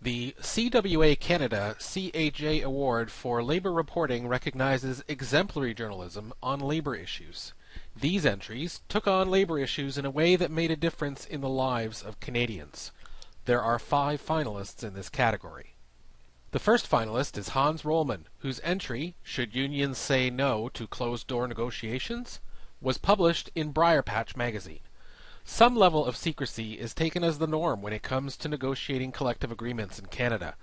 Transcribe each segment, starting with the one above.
The CWA Canada CAJ Award for Labour Reporting recognizes exemplary journalism on labour issues. These entries took on labour issues in a way that made a difference in the lives of Canadians. There are 5 finalists in this category. The first finalist is Hans Rollman, whose entry, "Should Unions Say No to Closed-Door Negotiations?" was published in Briarpatch magazine. Some level of secrecy is taken as the norm when it comes to negotiating collective agreements in Canada.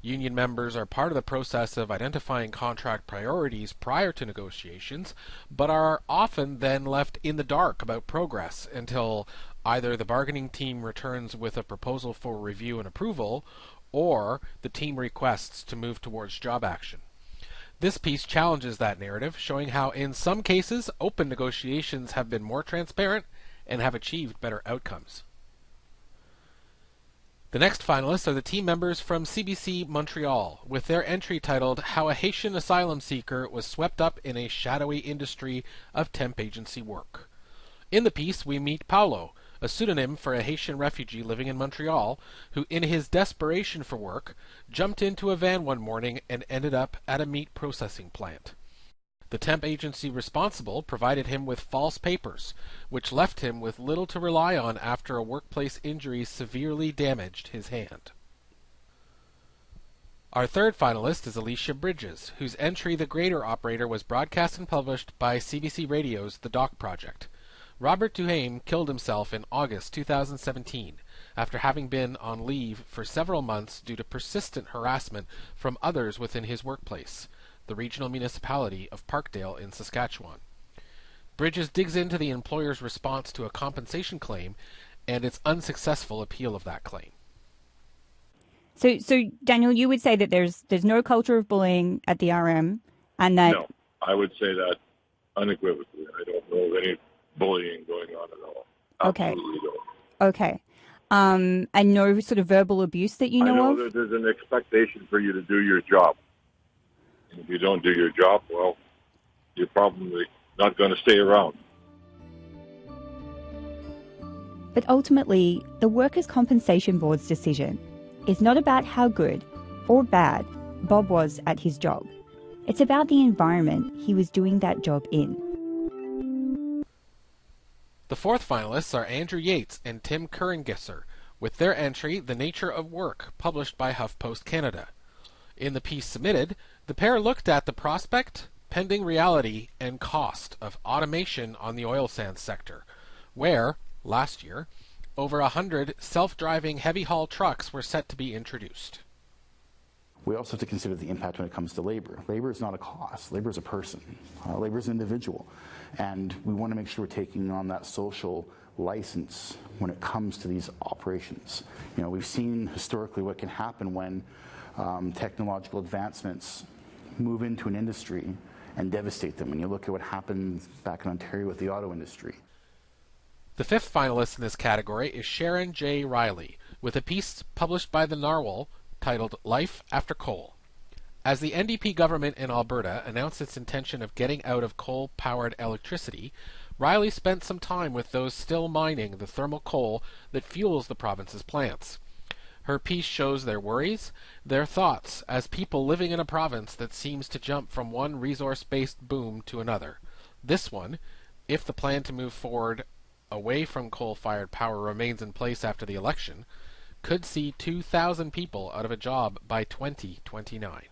Union members are part of the process of identifying contract priorities prior to negotiations, but are often then left in the dark about progress until either the bargaining team returns with a proposal for review and approval, or the team requests to move towards job action. This piece challenges that narrative, showing how in some cases open negotiations have been more transparent and have achieved better outcomes. The next finalists are the team members from CBC Montreal, with their entry titled "How a Haitian Asylum Seeker Was Swept Up in a Shadowy Industry of Temp Agency Work." In the piece, we meet Paulo, a pseudonym for a Haitian refugee living in Montreal, who in his desperation for work, jumped into a van one morning and ended up at a meat processing plant. The temp agency responsible provided him with false papers, which left him with little to rely on after a workplace injury severely damaged his hand. Our third finalist is Alicia Bridges, whose entry "The Grader Operator" was broadcast and published by CBC Radio's The Dock Project. Robert Duhaime killed himself in August 2017 after having been on leave for several months due to persistent harassment from others within his workplace, the regional municipality of Parkdale in Saskatchewan. Bridges digs into the employer's response to a compensation claim and its unsuccessful appeal of that claim. So Daniel, you would say that there's no culture of bullying at the RM, and that... No, I would say that unequivocally. I don't know of any bullying going on at all. Okay. Absolutely don't. Okay. And no sort of verbal abuse that you know I know of? that there's an expectation for you to do your job. And if you don't do your job, well, you're probably not going to stay around. But ultimately, the Workers' Compensation Board's decision is not about how good or bad Bob was at his job. It's about the environment he was doing that job in. The fourth finalists are Andrew Yates and Tim Currengesser, with their entry "The Nature of Work," published by HuffPost Canada. In the piece submitted, the pair looked at the prospect, pending reality, and cost of automation on the oil sands sector, where, last year, over 100 self-driving heavy-haul trucks were set to be introduced. We also have to consider the impact when it comes to labor. Labor is not a cost. Labor is a person. Labor is an individual. And we want to make sure we're taking on that social license when it comes to these operations. You know, we've seen historically what can happen when technological advancements move into an industry and devastate them. And you look at what happened back in Ontario with the auto industry. The fifth finalist in this category is Sharon J. Riley, with a piece published by the Narwhal titled "Life After Coal." As the NDP government in Alberta announced its intention of getting out of coal-powered electricity, Riley spent some time with those still mining the thermal coal that fuels the province's plants. Her piece shows their worries, their thoughts, as people living in a province that seems to jump from one resource-based boom to another. This one, if the plan to move forward away from coal-fired power remains in place after the election, could see 2,000 people out of a job by 2029.